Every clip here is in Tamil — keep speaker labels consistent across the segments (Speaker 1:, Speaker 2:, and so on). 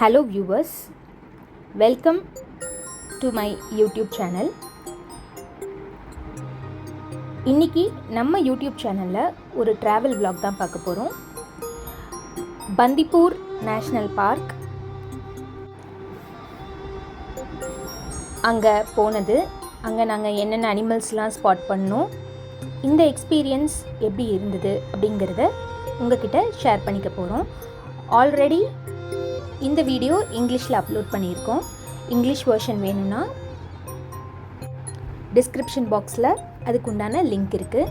Speaker 1: Hello viewers, welcome to my YouTube channel. இன்னைக்கு நம்ம யூடியூப் சேனலில் ஒரு ட்ராவல் vlog தான் பார்க்க போகிறோம். பந்திப்பூர் நேஷ்னல் பார்க் அங்கே போனது, அங்கே நாங்கள் என்னென்ன அனிமல்ஸ்லாம் ஸ்பாட் பண்ணோம், இந்த எக்ஸ்பீரியன்ஸ் எப்படி இருந்தது அப்படிங்கிறத உங்ககிட்ட ஷேர் பண்ணிக்க போகிறோம். ஆல்ரெடி இந்த வீடியோ இங்கிலீஷில் அப்லோட் பண்ணியிருக்கோம். இங்கிலீஷ் வெர்ஷன் வேணும்னா டிஸ்கிரிப்ஷன் பாக்ஸில் அதுக்குண்டான லிங்க் இருக்குது.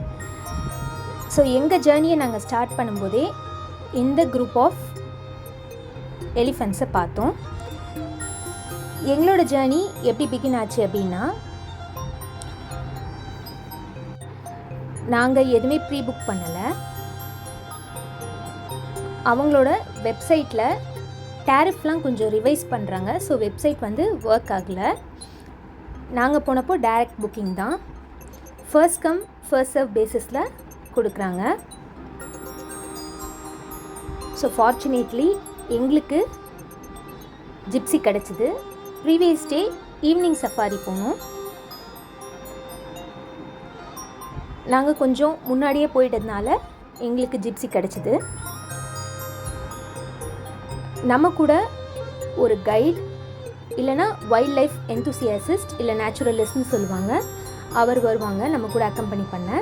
Speaker 1: ஸோ எங்கள் ஜேர்னியை நாங்கள் ஸ்டார்ட் பண்ணும்போதே இந்த குரூப் ஆஃப் எலிஃபெண்ட்ஸை பார்த்தோம். எங்களோட ஜேர்னி எப்படி பிகின் ஆச்சு அப்படின்னா, நாங்கள் எதுவுமே ப்ரீ புக் பண்ணலை. அவங்களோட வெப்சைட்டில் டேரிஃப்லாம் கொஞ்சம் ரிவைஸ் பண்ணுறாங்க. ஸோ வெப்சைட் ஒர்க் ஆகலை. நாங்கள் போனப்போ டைரக்ட் புக்கிங் தான். ஃபர்ஸ்ட் கம் ஃபர்ஸ்ட் சர்வ் பேசிஸில் கொடுக்குறாங்க. ஸோ ஃபார்ச்சுனேட்லி எங்களுக்கு ஜிப்ஸி கிடச்சிது. ப்ரீவியஸ் டே ஈவினிங் சஃபாரி போனோம். நாங்கள் கொஞ்சம் முன்னாடியே போயிட்டதுனால எங்களுக்கு ஜிப்ஸி கிடச்சிது. நம்ம கூட ஒரு கைட் இல்லைனா வைல்ட் லைஃப் என்தூசியாசிஸ்ட் இல்லை நேச்சுரலிஸ்ட்னு சொல்லுவாங்க, அவர் வருவாங்க நம்ம கூட அக்கம்பெனி பண்ண.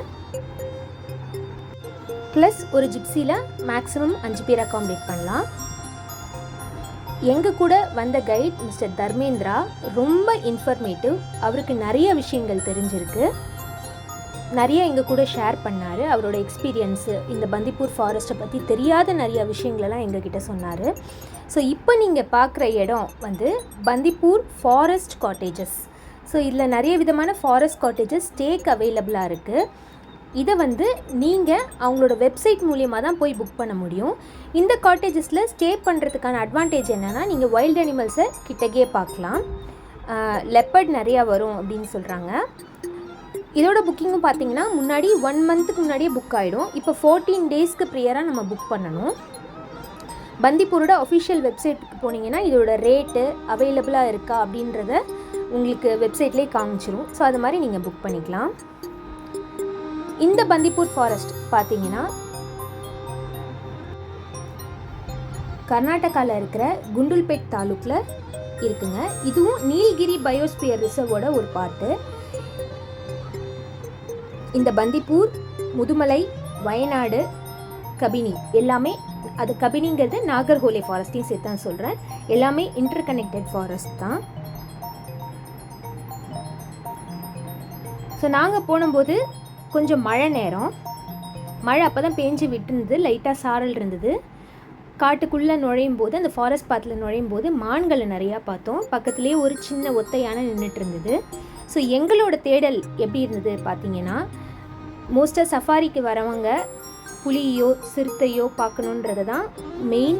Speaker 1: ப்ளஸ் ஒரு ஜிப்ஸியில் மேக்ஸிமம் 5 பேர் அக்காமடேட் பண்ணலாம். எங்கள் கூட வந்த கைட் மிஸ்டர் தர்மேந்திரா ரொம்ப இன்ஃபர்மேட்டிவ். அவருக்கு நிறைய விஷயங்கள் தெரிஞ்சிருக்கு, நிறைய எங்கள் கூட ஷேர் பண்ணார். அவரோட எக்ஸ்பீரியன்ஸு, இந்த பந்திப்பூர் ஃபாரஸ்ட்டை பற்றி தெரியாத நிறைய விஷயங்களெல்லாம் எங்ககிட்ட சொன்னார். ஸோ இப்போ நீங்கள் பார்க்குற இடம் பந்திப்பூர் ஃபாரஸ்ட் காட்டேஜஸ். ஸோ இதில் நிறைய விதமான ஃபாரஸ்ட் காட்டேஜஸ் ஸ்டேக்கு அவைலபிளாக இருக்குது. இதை நீங்கள் அவங்களோட வெப்சைட் மூலியமாக தான் போய் புக் பண்ண முடியும். இந்த காட்டேஜஸில் ஸ்டே பண்ணுறதுக்கான அட்வான்டேஜ் என்னென்னா, நீங்கள் வைல்ட் அனிமல்ஸை கிட்டக்கே பார்க்கலாம். லெப்பர்ட் நிறையா வரும் அப்படின்னு சொல்கிறாங்க. இதோட புக்கிங்கும் பார்த்தீங்கன்னா முன்னாடி 1 மந்த்துக்கு முன்னாடியே புக் ஆகிடும். இப்போ 14 டேஸ்க்கு ப்ரியராக நம்ம புக் பண்ணணும். பந்திப்பூரோட அஃபிஷியல் வெப்சைட்டுக்கு போனீங்கன்னா இதோட ரேட்டு அவைலபிளாக இருக்கா அப்படின்றத உங்களுக்கு வெப்சைட்லேயே காமிச்சிரும். ஸோ அது மாதிரி நீங்கள் புக் பண்ணிக்கலாம். இந்த பந்திப்பூர் ஃபாரஸ்ட் பார்த்தீங்கன்னா கர்நாடகாவில் இருக்கிற குண்டுல்பேட் தாலுக்கில் இருக்குங்க. இதுவும் நீல்கிரி பயோஸ்பியர் ரிசர்வோட ஒரு பார்ட்டு. இந்த பந்திப்பூர், முதுமலை, வயநாடு, கபினி எல்லாமே, அது கபினிங்கிறது நாகர்ஹோலே ஃபாரஸ்ட்டையும் சேர்த்து தான் சொல்கிறேன், எல்லாமே இன்டர் கனெக்டட் ஃபாரஸ்ட் தான். ஸோ நாங்கள் போனும்போது கொஞ்சம் மழை நேரம், மழை அப்போ தான் பேஞ்சு விட்டுருந்தது, லைட்டாக சாரல் இருந்தது. காட்டுக்குள்ளே நுழையும் போது, அந்த ஃபாரஸ்ட் பாத்தில் நுழையும் போது மான்களை நிறையா பார்த்தோம். பக்கத்துலேயே ஒரு சின்ன ஒத்தை யானை நின்றுட்டு இருந்தது. ஸோ எங்களோட தேடல் எப்படி இருந்தது பார்த்தீங்கன்னா, மோஸ்ட்டாக சஃபாரிக்கு வரவங்க புலியோ சிறுத்தையோ பார்க்கணுன்றது தான் மெயின்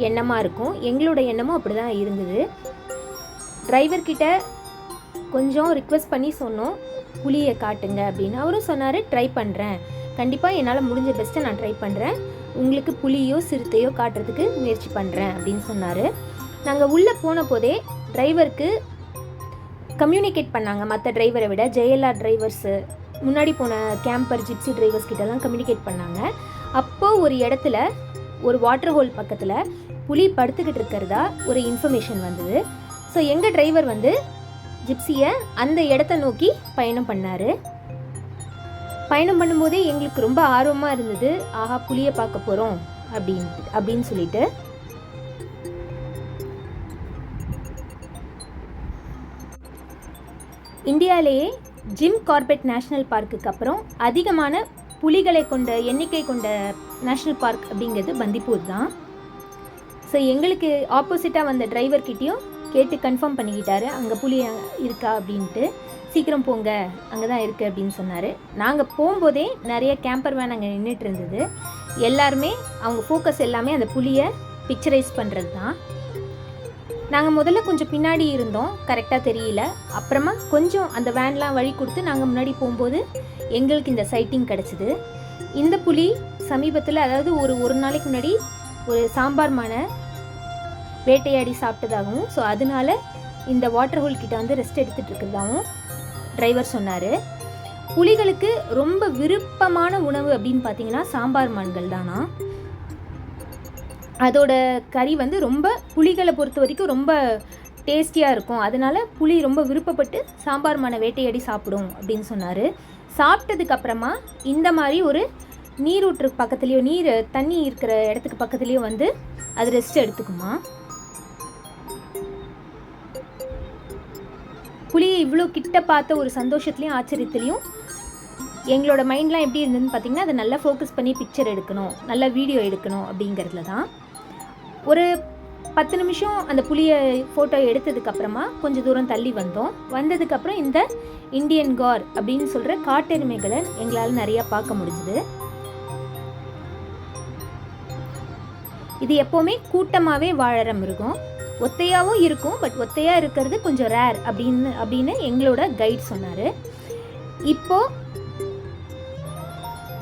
Speaker 1: எண்ணமாக இருக்கும். எங்களோட எண்ணமும் அப்படி தான் இருந்தது. டிரைவர்கிட்ட கொஞ்சம் ரிக்வெஸ்ட் பண்ணி சொன்னோம், புலியை காட்டுங்க அப்படின்னு. அவரும் சொன்னார், ட்ரை பண்ணுறேன், கண்டிப்பாக என்னால் முடிஞ்ச பெஸ்ட்டை நான் ட்ரை பண்ணுறேன், உங்களுக்கு புலியோ சிறுத்தையோ காட்டுறதுக்கு முயற்சி பண்ணுறேன் அப்படின்னு சொன்னார். நாங்கள் உள்ளே போன போதே டிரைவருக்கு கம்யூனிகேட் பண்ணாங்க. மற்ற டிரைவரை விட ஜேஎல்ஆர் டிரைவர்ஸு, முன்னாடி போன கேம்பர் ஜிப்ஸி டிரைவர்ஸ் கிட்டலாம் கம்யூனிகேட் பண்ணாங்க. அப்போது ஒரு இடத்துல, ஒரு வாட்டர் ஹோல் பக்கத்தில் புலி படுத்துக்கிட்டு இருக்கிறதா ஒரு இன்ஃபர்மேஷன் வந்தது. ஸோ எங்கள் டிரைவர் ஜிப்ஸியை அந்த இடத்த நோக்கி பயணம் பண்ணார். பயணம் பண்ணும்போதே எங்களுக்கு ரொம்ப ஆர்வமாக இருந்தது, ஆஹா புலியை பார்க்க போகிறோம் அப்படின்னு சொல்லிட்டு. இந்தியாவிலேயே ஜிம் கார்பெட் நேஷ்னல் பார்க்குக்கு அப்புறம் அதிகமான புலிகளை கொண்ட எண்ணிக்கை கொண்ட நேஷ்னல் பார்க் அப்படிங்கிறது பந்திப்பூர் தான். ஸோ எங்களுக்கு ஆப்போசிட்டாக வந்த டிரைவர்கிட்டையும் கேட்டு கன்ஃபார்ம் பண்ணிக்கிட்டாரு, அங்கே புலி இருக்கா அப்படின்ட்டு. சீக்கிரம் போங்க, அங்கே தான் இருக்குது அப்படின்னு சொன்னார். நாங்கள் போகும்போதே நிறைய கேம்பர் வேன் அங்கே நின்றுட்டு இருந்தது. எல்லாருமே அவங்க ஃபோக்கஸ் எல்லாமே அந்த புலியை பிக்சரைஸ் பண்ணுறது தான். நாங்கள் முதல்ல கொஞ்சம் பின்னாடி இருந்தோம், கரெக்டாக தெரியல. அப்புறமா கொஞ்சம் அந்த வேன்லாம் வழி கொடுத்து நாங்கள் முன்னாடி போகும்போது எங்களுக்கு இந்த சைட்டிங் கிடச்சிது. இந்த புலி சமீபத்தில், அதாவது ஒரு நாளைக்கு முன்னாடி ஒரு சாம்பார் மானை வேட்டையாடி சாப்பிட்டதாகவும், ஸோ அதனால இந்த வாட்டர் ஹோல் கிட்ட வந்து ரெஸ்ட் எடுத்துகிட்டு இருக்கிறதாகவும் டிரைவர் சொன்னார். புலிகளுக்கு ரொம்ப விருப்பமான உணவு அப்படின்னு பார்த்தீங்கன்னா சாம்பார் மான்கள் தானா. அதோட கறி வந்து ரொம்ப புலிகளை பொறுத்த வரைக்கும் ரொம்ப டேஸ்டியாக இருக்கும். அதனால் புலி ரொம்ப விருப்பப்பட்டு சாம்பார் மானை வேட்டையாடி சாப்பிடும் அப்படின்னு சொன்னார். சாப்பிட்டதுக்கப்புறமா இந்த மாதிரி ஒரு நீரூற்று பக்கத்துலேயோ தண்ணி இருக்கிற இடத்துக்கு பக்கத்துலேயோ வந்து அது ரெஸ்ட் எடுத்துக்குமா. புலியை இவ்வளோ கிட்ட பார்த்த ஒரு சந்தோஷத்துலேயும் ஆச்சரியத்துலேயும் எங்களோட மைண்ட்லாம் எப்படி இருந்ததுன்னு பார்த்திங்கன்னா, அதை நல்லா ஃபோக்கஸ் பண்ணி பிக்சர் எடுக்கணும், நல்லா வீடியோ எடுக்கணும் அப்படிங்கிறதுல தான். ஒரு 10 நிமிஷம் அந்த புலியை ஃபோட்டோ எடுத்ததுக்கப்புறமா கொஞ்சம் தூரம் தள்ளி வந்ததுக்கப்புறம் இந்த இந்தியன் கார் அப்படின்னு சொல்கிற காட்டெருமைகளை எங்களால் நிறையா பார்க்க முடிஞ்சுது. இது எப்போவுமே கூட்டமாகவே வாழற மிருகம். ஒத்தையாகவும் இருக்கும், பட் ஒத்தையாக இருக்கிறது கொஞ்சம் ரேர் அப்படின்னு எங்களோட கைட் சொன்னார். இப்போது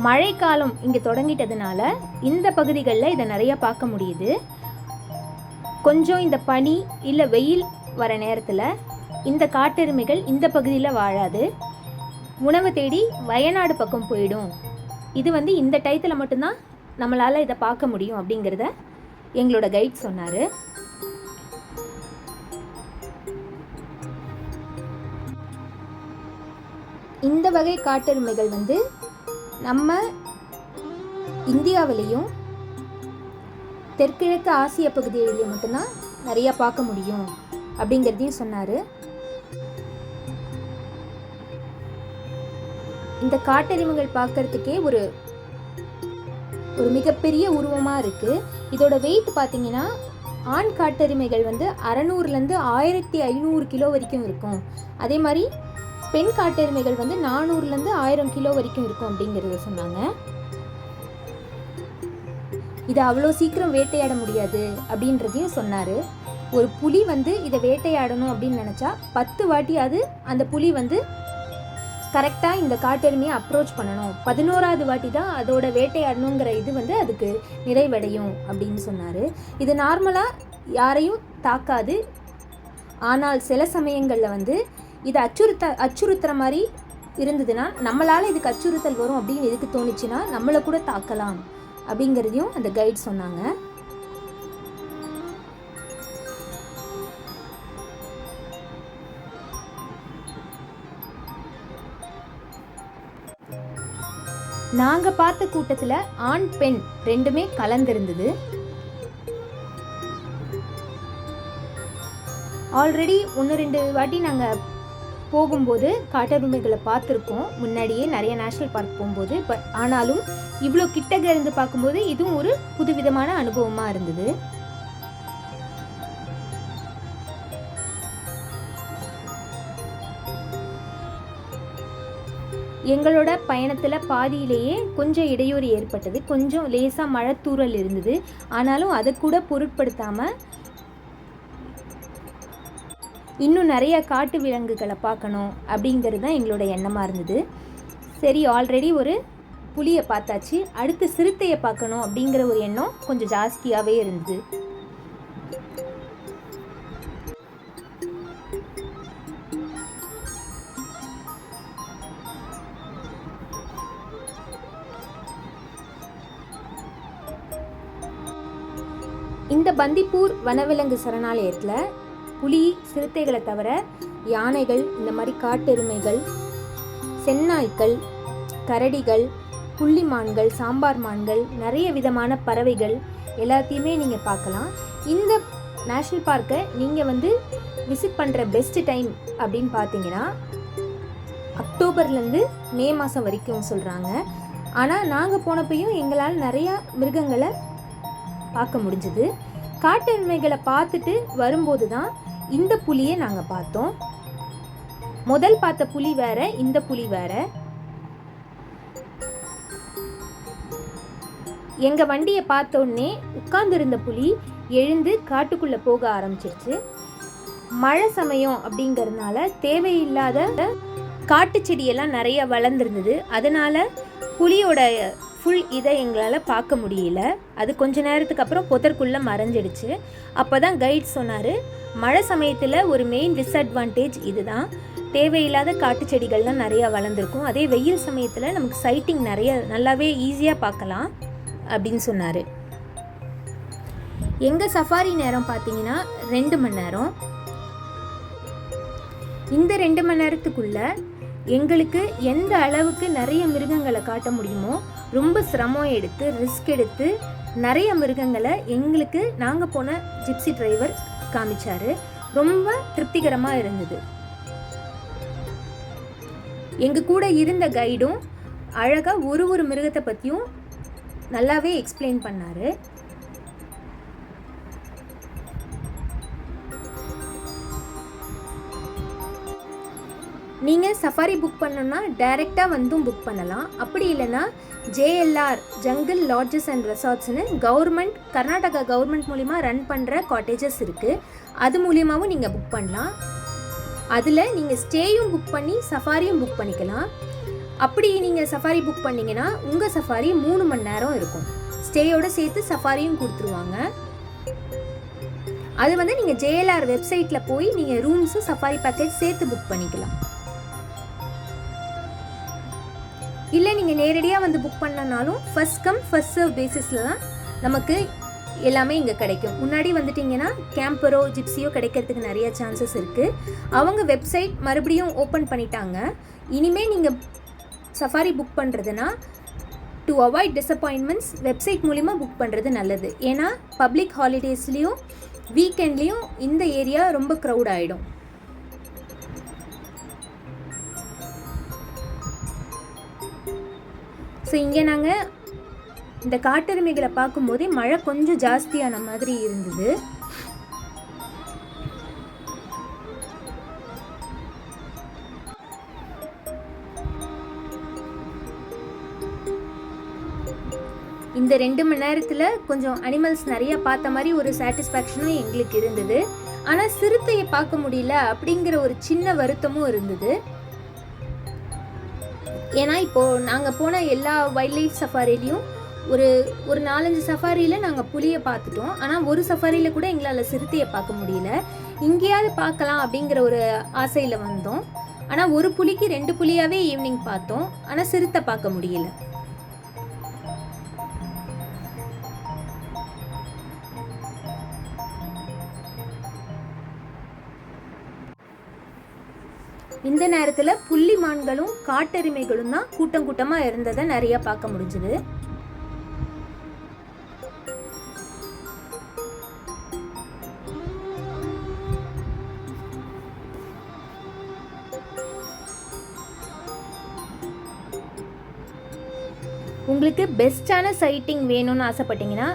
Speaker 1: மழைக்காலம் இங்கே தொடங்கிட்டதுனால இந்த பகுதிகளில் இதை நிறையா பார்க்க முடியுது. கொஞ்சம் இந்த பனி இல்லை வெயில் வர நேரத்தில் இந்த காட்டெருமைகள் இந்த பகுதியில் வாழாது, உணவு தேடி வயநாடு பக்கம் போயிடும். இது வந்து இந்த டயத்தில் மட்டும்தான் நம்மளால் இதை பார்க்க முடியும் அப்படிங்கிறத எங்களோட கைட் சொன்னார். இந்த வகை காட்டெருமைகள் வந்து நம்ம இந்தியாவிலையும் தெற்கிழக்கு ஆசிய பகுதியிலையும் மட்டும்தான் நிறையா பார்க்க முடியும் அப்படிங்கிறதையும் சொன்னார். இந்த காட்டெருமைகள் பார்க்கறதுக்கே ஒரு மிகப்பெரிய உருவமாக இருக்குது. இதோட வெயிட் பார்த்தீங்கன்னா ஆண் காட்டெருமைகள் வந்து 600லேருந்து 1500 கிலோ வரைக்கும் இருக்கும். அதே மாதிரி பெண் காட்டெருமைகள் வந்து 400லேருந்து 1000 கிலோ வரைக்கும் இருக்கும் அப்படிங்கிறத சொன்னாங்க. இதை அவ்வளோ சீக்கிரம் வேட்டையாட முடியாது அப்படின்றதையும் சொன்னார். ஒரு புலி வந்து இதை வேட்டையாடணும் அப்படின்னு நினச்சா 10 வாட்டியாவது அந்த புலி வந்து கரெக்டாக இந்த காட்டெருமையை அப்ரோச் பண்ணணும். 11வது வாட்டி தான் அதோட வேட்டையாடணுங்கிற இது வந்து அதுக்கு நிறைவடையும் அப்படின்னு சொன்னார். இது நார்மலாக யாரையும் தாக்காது, ஆனால் சில சமயங்களில் வந்து இது அச்சுறுத்துற மாதிரி இருந்ததுன்னா, நம்மளால் இதுக்கு அச்சுறுத்தல் வரும் அப்படின்னு எதுக்கு தோணுச்சுன்னா நம்மளை கூட தாக்கலாம் அப்படிங்கிறதையும் அந்த கைட் சொன்னாங்க. நாங்கள் பார்த்த கூட்டத்தில் ஆண் பெண் ரெண்டுமே கலந்திருந்தது. ஆல்ரெடி 1-2 வாட்டி நாங்கள் போகும்போது காட்டெருமைகளை பார்த்துருக்கோம் முன்னாடியே நிறைய நேஷ்னல் பார்க் போகும்போது. ஆனாலும் இவ்வளோ கிட்டக்க இருந்து பார்க்கும்போது இதுவும் ஒரு புதுவிதமான அனுபவமாக இருந்தது. எங்களோட பயணத்தில் பாதியிலேயே கொஞ்சம் இடையூறு ஏற்பட்டது. கொஞ்சம் லேசாக மழை தூறல் இருந்தது. ஆனாலும் அதை கூட பொருட்படுத்தாமல் இன்னும் நிறைய காட்டு விலங்குகளை பார்க்கணும் அப்படிங்கிறது தான் எங்களோட எண்ணமாக இருந்தது. சரி, ஆல்ரெடி ஒரு புலியை பார்த்தாச்சு, அடுத்து சிறுத்தையை பார்க்கணும் அப்படிங்கிற ஒரு எண்ணம் கொஞ்சம் ஜாஸ்தியாகவே இருந்தது. இந்த பந்திப்பூர் வனவிலங்கு சரணாலயத்தில் புலி, சிறுத்தைகளை தவிர யானைகள், இந்த மாதிரி காட்டெருமைகள், செந்நாய்க்கள், கரடிகள், புள்ளிமான்கள், சாம்பார் மான்கள், நிறைய விதமான பறவைகள் எல்லாத்தையுமே நீங்கள் பார்க்கலாம். இந்த நேஷ்னல் பார்க்கை நீங்கள் வந்து விசிட் பண்ணுற பெஸ்ட் டைம் அப்படின்னு பார்த்தீங்கன்னா அக்டோபர்லேருந்து மே மாதம் வரைக்கும் சொல்கிறாங்க. ஆனால் நாங்கள் போனப்பையும் எங்களால் நிறையா மிருகங்களை பார்க்க முடிஞ்சுது. காட்டெருமைகளை பார்த்துட்டு வரும்போது தான் இந்த புலியை நாங்கள் பார்த்தோம். முதல் பார்த்த புலி வேற, இந்த புலி வேற. எங்கள் வண்டியை பார்த்தோன்னே உட்கார்ந்துருந்த புலி எழுந்து காட்டுக்குள்ளே போக ஆரம்பிச்சிருச்சு. மழை சமயம் அப்படிங்கிறதுனால தேவையில்லாத காட்டு செடியெல்லாம் நிறைய வளர்ந்துருந்தது. அதனால் புலியோட ஃபுல் இதை எங்களால் பார்க்க முடியல. அது கொஞ்ச நேரத்துக்கு அப்புறம் புதற்குள்ளே மறைஞ்சிடுச்சு. அப்போ தான் கைட் சொன்னார், மழை சமயத்தில் ஒரு மெயின் டிஸ்அட்வான்டேஜ் இதுதான், தேவையில்லாத காட்டு செடிகள்லாம் நிறையா வளர்ந்துருக்கும். அதே வெயில் சமயத்தில் நமக்கு சைட்டிங் நல்லாவே ஈஸியாக பார்க்கலாம் அப்படின்னு சொன்னார். எங்கள் சஃபாரி நேரம் பார்த்தீங்கன்னா 2 மணி நேரம். இந்த 2 மணி நேரத்துக்குள்ளே எங்களுக்கு எந்த அளவுக்கு நிறைய மிருகங்களை காட்ட முடியுமோ ரொம்ப சிரமம் எடுத்து ரிஸ்க் எடுத்து நிறைய மிருகங்களை எங்களுக்கு நாங்கள் போன ஜிப்சி டிரைவர் காமிச்சார். ரொம்ப திருப்திகரமாக இருந்தது. எங்கள் கூட இருந்த கைடும் அழகாக ஒரு மிருகத்தை பற்றியும் நல்லாவே எக்ஸ்பிளைன் பண்ணார். நீங்கள் சஃபாரி புக் பண்ணணுன்னா டைரெக்டாக வந்தும் புக் பண்ணலாம். அப்படி இல்லைன்னா JLR ஜங்கிள் லாட்ஜஸ் அண்ட் ரெசார்ட்ஸ்னு கர்நாடகா கவர்மெண்ட் மூலிமா ரன் பண்ணுற காட்டேஜஸ் இருக்குது. அது மூலியமாகவும் நீங்கள் புக் பண்ணலாம். அதில் நீங்கள் ஸ்டேயும் புக் பண்ணி சஃபாரியும் புக் பண்ணிக்கலாம். அப்படி நீங்கள் சஃபாரி புக் பண்ணிங்கன்னா உங்கள் சஃபாரி 3 மணி நேரம் இருக்கும். ஸ்டேயோடு சேர்த்து சஃபாரியும் கொடுத்துருவாங்க. அது வந்து நீங்கள் JLR வெப்சைட்டில் போய் நீங்கள் ரூம்ஸு சஃபாரி பேக்கேஜ் சேர்த்து புக் பண்ணிக்கலாம். இல்லை நீங்கள் நேரடியாக வந்து புக் பண்ணனாலும் ஃபர்ஸ்ட் கம் ஃபர்ஸ்ட் சர்வ் பேசிஸில் தான் நமக்கு எல்லாமே இங்கே கிடைக்கும். முன்னாடி வந்துட்டிங்கன்னா கேம்பரோ ஜிப்சியோ கிடைக்கிறதுக்கு நிறைய சான்சஸ் இருக்குது. அவங்க வெப்சைட் மறுபடியும் ஓப்பன் பண்ணிட்டாங்க. இனிமேல் நீங்கள் சஃபாரி புக் பண்ணுறதுனா டு அவாய்ட் டிசப்பாயின்மெண்ட்ஸ் வெப்சைட் மூலிமா புக் பண்ணுறது நல்லது. ஏன்னா பப்ளிக் ஹாலிடேஸ்லேயும் வீக்கெண்ட்லேயும் இந்த ஏரியா ரொம்ப க்ரௌட் ஆகிடும். ஸோ இங்கே நாங்கள் இந்த காட்டெருமைகளை பார்க்கும்போதே மழை கொஞ்சம் ஜாஸ்தியான மாதிரி இருந்தது. இந்த 2 மணி நேரத்தில் கொஞ்சம் அனிமல்ஸ் நிறைய பார்த்த மாதிரி ஒரு சாட்டிஸ்ஃபேக்ஷனும் எங்களுக்கு இருந்தது. ஆனால் சிறுத்தையை பார்க்க முடியல அப்படிங்கிற ஒரு சின்ன வருத்தமும் இருந்தது. ஏன்னா இப்போது நாங்கள் போன எல்லா வைல்ட் லைஃப் சஃபாரிலையும் ஒரு 4-5 சஃபாரியில் நாங்கள் புலியை பார்த்துட்டோம். ஆனால் ஒரு சஃபாரியில் கூட எங்களால் சிறுத்தையை பார்க்க முடியல. இங்கேயாவது பார்க்கலாம் அப்படிங்கிற ஒரு ஆசையில் வந்தோம். ஆனால் ஒரு புலிக்கு 2 புலியாகவே ஈவினிங் பார்த்தோம். ஆனால் சிறுத்தை பார்க்க முடியல. இந்த நேரத்தில் புள்ளி மான்களும் காட்டெருமைகளும் தான் கூட்டமாக இருந்ததை நிறைய பார்க்க முடிஞ்சுது. உங்களுக்கு பெஸ்ட்டான சைட்டிங் வேணும்னு ஆசைப்பட்டீங்கன்னா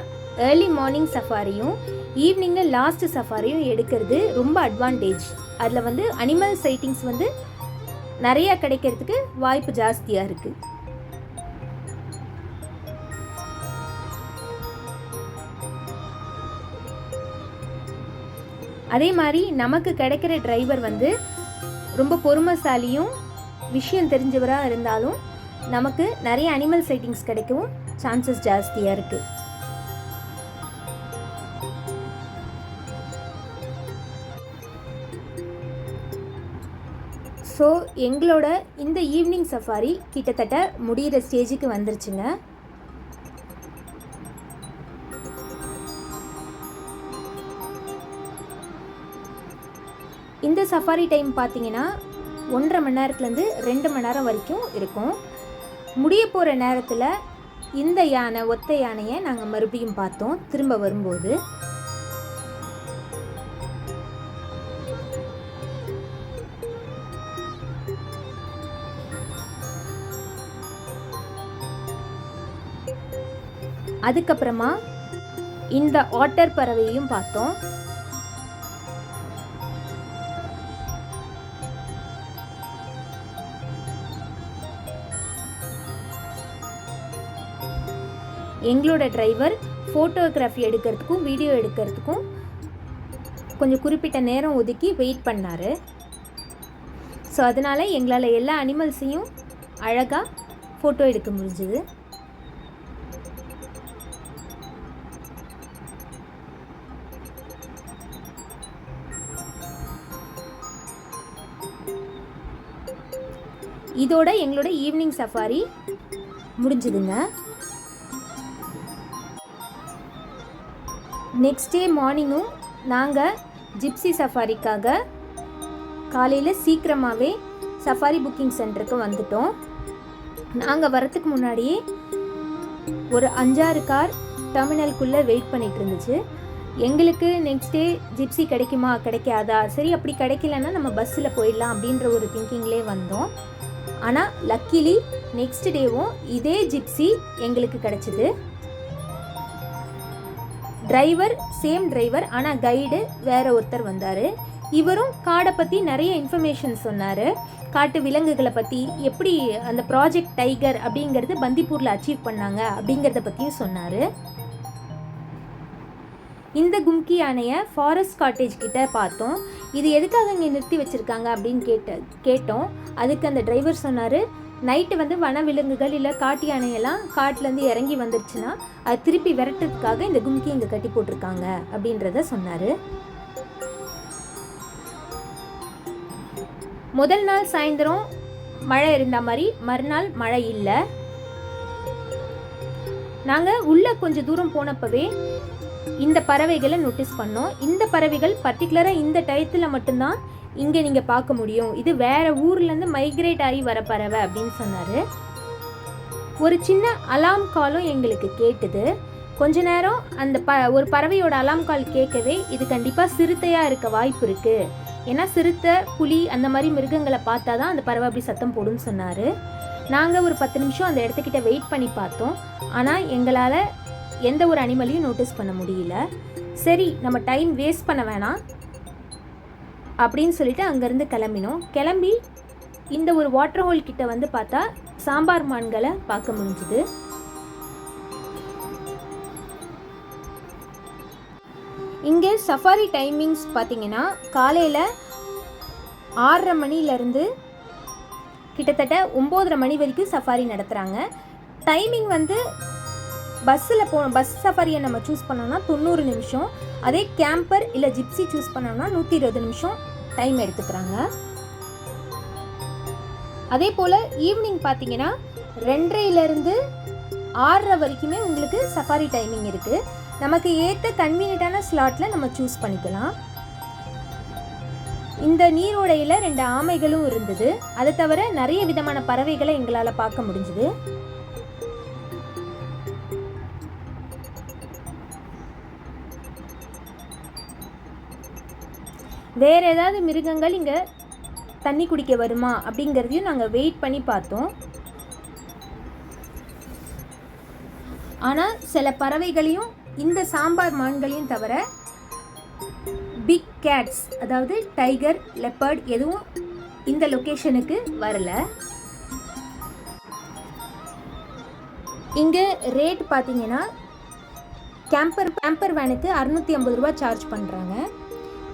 Speaker 1: ஏர்லி மார்னிங் சஃபாரியும் ஈவினிங்கில் லாஸ்ட் சஃபாரியும் எடுக்கிறது ரொம்ப அட்வான்டேஜ். அதில் வந்து அனிமல் சைட்டிங்ஸ் வந்து நிறையா கிடைக்கிறதுக்கு வாய்ப்பு ஜாஸ்தியாக இருக்குது. அதே மாதிரி நமக்கு கிடைக்கிற டிரைவர் வந்து ரொம்ப பொறுமைசாலியும் விஷயம் தெரிஞ்சவராக இருந்தாலும் நமக்கு நிறைய அனிமல் சைட்டிங்ஸ் கிடைக்கவும் சான்சஸ் ஜாஸ்தியாக இருக்குது. ஸோ எங்களோட இந்த ஈவினிங் சஃபாரி கிட்டத்தட்ட முடிகிற ஸ்டேஜுக்கு வந்துருச்சுங்க. இந்த சஃபாரி டைம் பார்த்தீங்கன்னா 1.5 மணி நேரத்துலேருந்து 2 மணி நேரம் வரைக்கும் இருக்கும். முடிய போகிற நேரத்தில் இந்த ஒத்த யானையை நாங்கள் மறுபடியும் பார்த்தோம் திரும்ப வரும்போது. அதுக்கப்புறமா இந்த ஆட்டர் பறவையும் பார்த்தோம். எங்களோட டிரைவர் ஃபோட்டோகிராஃபி எடுக்கிறதுக்கும் வீடியோ எடுக்கிறதுக்கும் கொஞ்சம் குறிப்பிட்ட நேரம் ஒதுக்கி வெயிட் பண்ணார். ஸோ அதனால் எங்களால் எல்லா அனிமல்ஸையும் அழகாக ஃபோட்டோ எடுக்க முடிஞ்சுது. இதோட எங்களோட ஈவினிங் சஃபாரி முடிஞ்சுதுங்க. நெக்ஸ்ட் டே மார்னிங்கும் நாங்கள் ஜிப்சி சஃபாரிக்காக காலையில் சீக்கிரமாகவே சஃபாரி புக்கிங் சென்டருக்கு வந்துட்டோம். நாங்கள் வரத்துக்கு முன்னாடியே ஒரு 5-6 கார் டெர்மினலுக்குள்ளே வெயிட் பண்ணிகிட்டு இருந்துச்சு. எங்களுக்கு நெக்ஸ்ட் டே ஜிப்சி கிடைக்குமா கிடைக்காதா, சரி அப்படி கிடைக்கலன்னா நம்ம பஸ்ஸில் போயிடலாம் அப்படின்ற ஒரு திங்கிங்லேயே வந்தோம். ஆனால் லக்கிலி நெக்ஸ்ட் டேவும் இதே ஜிப்சி எங்களுக்கு கிடச்சிது. டிரைவர் சேம் டிரைவர், ஆனால் கைடு வேறு ஒருத்தர் வந்தார். இவரும் காடை பற்றி நிறைய இன்ஃபர்மேஷன் சொன்னார். காட்டு விலங்குகளை பற்றி, எப்படி அந்த ப்ராஜெக்ட் டைகர் அப்படிங்கிறது பந்திப்பூரில் அச்சீவ் பண்ணாங்க அப்படிங்கிறத பற்றியும் சொன்னார். இந்த கும்கி யானையை ஃபாரஸ்ட் காட்டேஜ் கிட்ட பார்த்தோம். இது எதுக்காக இங்கே நிறுத்தி வச்சுருக்காங்க அப்படின்னு கேட்டோம். அதுக்கு அந்த டிரைவர் சொன்னார், நைட்டு வந்து வனவிலங்குகள் இல்லை காட்டு யானையெல்லாம் காட்டிலேருந்து இறங்கி வந்துருச்சுன்னா அது திருப்பி விரட்டுறதுக்காக இந்த கும்கி இங்கே கட்டி போட்டிருக்காங்க அப்படின்றத சொன்னார். முதல் நாள் சாயந்தரம் மழை இருந்த மாதிரி மறுநாள் மழை இல்லை. நாங்கள் உள்ளே கொஞ்சம் தூரம் போனப்பவே இந்த பறவைகளை நோட்டீஸ் பண்ணோம். இந்த பறவைகள் பர்டிகுலராக இந்த டயத்தில் மட்டும்தான் இங்கே நீங்கள் பார்க்க முடியும், இது வேறு ஊர்லேருந்து மைக்ரேட் ஆகி வர பறவை அப்படின்னு சொன்னார். ஒரு சின்ன அலாம் காலும் எங்களுக்கு கேட்டுது. கொஞ்ச நேரம் அந்த ஒரு பறவையோட அலாம் கால் கேட்கவே இது கண்டிப்பாக சிறுத்தையாக இருக்க வாய்ப்பு இருக்குது, ஏன்னா சிறுத்தை புலி அந்த மாதிரி மிருகங்களை பார்த்தா தான் அந்த பறவை அப்படி சத்தம் போடுன்னு சொன்னார். நாங்கள் ஒரு 10 நிமிஷம் அந்த இடத்துக்கிட்ட வெயிட் பண்ணி பார்த்தோம். ஆனால் எங்களால் எந்த ஒரு அனிமலையும் நோட்டீஸ் பண்ண முடியல. சரி நம்ம டைம் வேஸ்ட் பண்ண வேணாம் அப்படின்னு சொல்லிட்டு அங்கேருந்து கிளம்பி இந்த ஒரு வாட்டர் ஹோல் கிட்ட வந்து பார்த்தா சாம்பார் மான்களை பார்க்க முடிஞ்சுது. இங்கே சஃபாரி டைமிங்ஸ் பார்த்தீங்கன்னா காலையில் 6:30 மணிலேருந்து கிட்டத்தட்ட 9:30 மணி வரைக்கும் சஃபாரி நடத்துகிறாங்க. டைமிங் வந்து பஸ் சஃபாரியை நம்ம சூஸ் பண்ணோம்னா 90 நிமிஷம், அதே கேம்பர் இல்லை ஜிப்சி சூஸ் பண்ணோம்னா 120 நிமிஷம் டைம் எடுத்துக்கிறாங்க. அதே போல் ஈவினிங் பார்த்தீங்கன்னா 2:30லேருந்து 6:30 வரைக்குமே உங்களுக்கு சஃபாரி டைமிங் இருக்குது. நமக்கு ஏற்ற கன்வீனியன்ட்டான ஸ்லாட்டில் நம்ம சூஸ் பண்ணிக்கலாம். இந்த நீரோடையில் 2 ஆமைகளும் இருந்தது. அதை தவிர நிறைய விதமான பறவைகளை எங்களால் பார்க்க முடிஞ்சுது. வேறு ஏதாவது மிருகங்கள் இங்கே தண்ணி குடிக்க வருமா அப்படிங்கிறதையும் நாங்கள் வெயிட் பண்ணி பார்த்தோம். ஆனால் சில பறவைகளையும் இந்த சாம்பார் மான்களையும் தவிர பிக் கேட்ஸ், அதாவது டைகர், லெப்பர்ட் எதுவும் இந்த லொக்கேஷனுக்கு வரல. இங்கே ரேட் பார்த்தீங்கன்னா கேம்பர் வேனுக்கு 650 ரூபா சார்ஜ் பண்ணுறாங்க.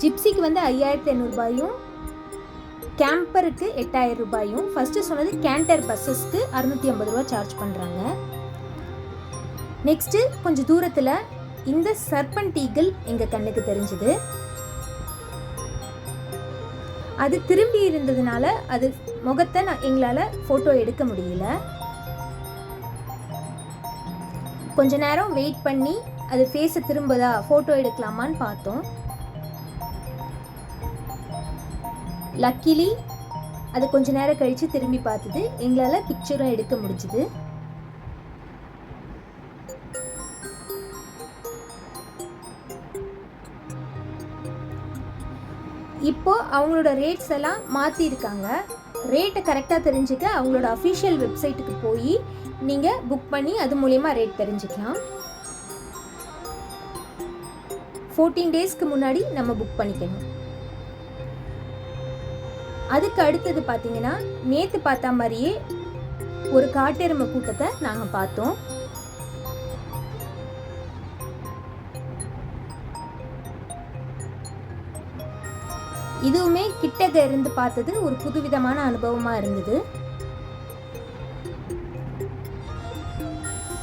Speaker 1: ஜிப்சிக்கு வந்து 5500 ரூபாயும், கேம்பருக்கு 8000 ரூபாயும். ஃபஸ்ட்டு சொன்னது கேண்டர் பஸ்ஸஸ்க்கு 650 ரூபா சார்ஜ் பண்ணுறாங்க. நெக்ஸ்ட்டு கொஞ்சம் தூரத்தில் இந்த சர்பன்ட் ஈகிள் எங்கள் கண்ணுக்கு தெரிஞ்சுது. அது திரும்பி இருந்ததுனால அது முகத்தை எங்களால் ஃபோட்டோ எடுக்க முடியல. கொஞ்ச நேரம் வெயிட் பண்ணி அது ஃபேஸை திரும்புதா ஃபோட்டோ எடுக்கலாமான்னு பார்த்தோம். லக்கிலி அது கொஞ்ச நேரம் கழித்து திரும்பி பார்த்தது. எங்களால் பிக்சரும் எடுக்க முடிஞ்சுது. இப்போது அவங்களோட ரேட்ஸ் எல்லாம் மாற்றிருக்காங்க. ரேட்டை கரெக்டாக தெரிஞ்சுக்க அவங்களோட அஃபிஷியல் வெப்சைட்டுக்கு போய் நீங்கள் புக் பண்ணி அது மூலயமா ரேட் தெரிஞ்சுக்கலாம். 14 டேஸ்க்கு முன்னாடி நம்ம புக் பண்ணிக்கணும். அதுக்கு அடுத்தது பார்த்தீங்கன்னா நேற்று பார்த்த மாதிரியே ஒரு காட்டெருமை கூட்டத்தை நாங்கள் பார்த்தோம். இதுவுமே கிட்டக்க இருந்து பார்த்தது ஒரு புதுவிதமான அனுபவமாக இருந்தது.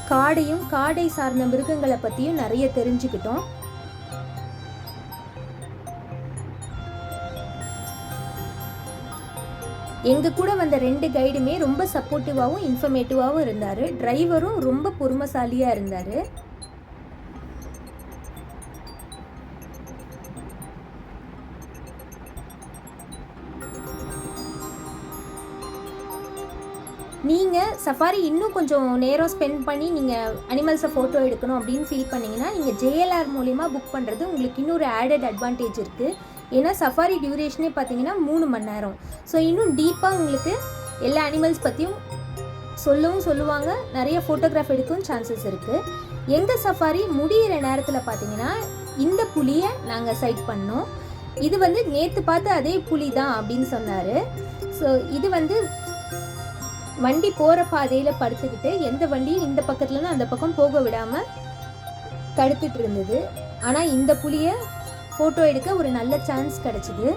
Speaker 1: காடையும் காடை சார்ந்த மிருகங்களை பற்றியும் நிறைய தெரிஞ்சுக்கிட்டோம். எங்கள் கூட வந்த 2 கைடுமே ரொம்ப சப்போர்ட்டிவாகவும் இன்ஃபர்மேட்டிவாகவும் இருந்தார். டிரைவரும் ரொம்ப பொறுமைசாலியாக இருந்தார். நீங்கள் சஃபாரி இன்னும் கொஞ்சம் நேரம் ஸ்பெண்ட் பண்ணி நீங்கள் அனிமல்ஸை ஃபோட்டோ எடுக்கணும் அப்படின்னு ஃபீல் பண்ணிங்கன்னா நீங்கள் JLR மூலிமா புக் பண்ணுறது உங்களுக்கு இன்னொரு ஆடட் அட்வான்டேஜ் இருக்குது. ஏன்னா சஃபாரி டியூரேஷனே பார்த்தீங்கன்னா 3 மணி நேரம். ஸோ இன்னும் டீப்பாக உங்களுக்கு எல்லா அனிமல்ஸ் பற்றியும் சொல்லுவாங்க. நிறைய ஃபோட்டோகிராஃப் எடுக்கவும் சான்சஸ் இருக்குது. எங்கள் சஃபாரி முடிகிற நேரத்தில் பார்த்தீங்கன்னா இந்த புலியை நாங்கள் சைட் பண்ணோம். இது நேற்று பார்த்த அதே புலி தான் அப்படின்னு சொன்னார். ஸோ இது வண்டி போகிற பாதையில் படுத்துக்கிட்டு எந்த வண்டியும் இந்த பக்கத்துலேருந்து அந்த பக்கம் போக விடாமல் தடுத்துட்டு இருந்தது. ஆனால் இந்த புலியை ஃபோட்டோ எடுக்க ஒரு நல்ல சான்ஸ் கிடச்சிது.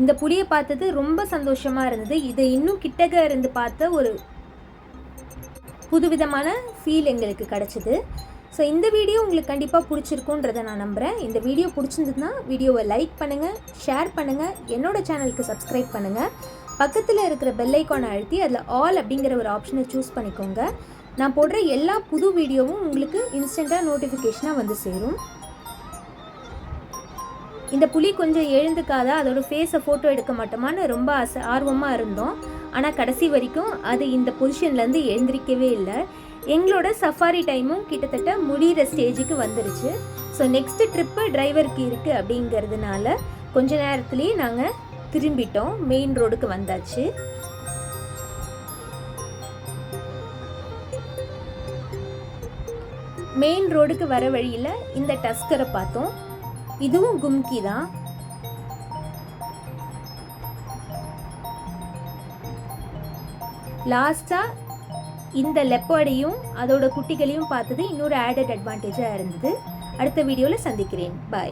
Speaker 1: இந்த புலியை பார்த்தது ரொம்ப சந்தோஷமாக இருந்தது. இதை இன்னும் கிட்டக்க இருந்து பார்த்த ஒரு புதுவிதமான ஃபீல் எங்களுக்கு கிடச்சிது. ஸோ இந்த வீடியோ உங்களுக்கு கண்டிப்பாக பிடிச்சிருக்குன்றதை நான் நம்புகிறேன். இந்த வீடியோ பிடிச்சிருந்ததுன்னா வீடியோவை லைக் பண்ணுங்கள், ஷேர் பண்ணுங்கள், என்னோடய சேனலுக்கு சப்ஸ்கிரைப் பண்ணுங்கள். பக்கத்தில் இருக்கிற பெல் ஐக்கானை அழுத்தி அதில் ஆல் அப்படிங்கிற ஒரு ஆப்ஷனை சூஸ் பண்ணிக்கோங்க. நான் போடுற எல்லா புது வீடியோவும் உங்களுக்கு இன்ஸ்டண்ட்டாக நோட்டிஃபிகேஷனாக சேரும். இந்த புலி கொஞ்சம் எழுந்துக்காத அதோட ஃபேஸை ஃபோட்டோ எடுக்க மாட்டோமான்னு ரொம்ப ஆர்வமாக இருந்தோம். ஆனால் கடைசி வரைக்கும் அது இந்த பொசிஷன்லேருந்து எழுந்திரிக்கவே இல்லை. எங்களோட சஃபாரி டைமும் கிட்டத்தட்ட முடிகிற ஸ்டேஜுக்கு வந்துருச்சு. ஸோ நெக்ஸ்ட்டு ட்ரிப்பு டிரைவருக்கு இருக்குது அப்படிங்கிறதுனால கொஞ்ச நேரத்துலேயே நாங்கள் திரும்பிட்டோம். மெயின் ரோடுக்கு வந்தாச்சு. மெயின் ரோடுக்கு வர வழியில் இந்த டஸ்கரை பார்த்தோம். இதுவும் கும்கி தான். லாஸ்ட்டாக இந்த லெப்பர்டையும் அதோட குட்டிகளையும் பார்த்தது இன்னொரு ஆடட் அட்வான்டேஜாக இருந்தது. அடுத்த வீடியோவில் சந்திக்கிறேன். பாய்.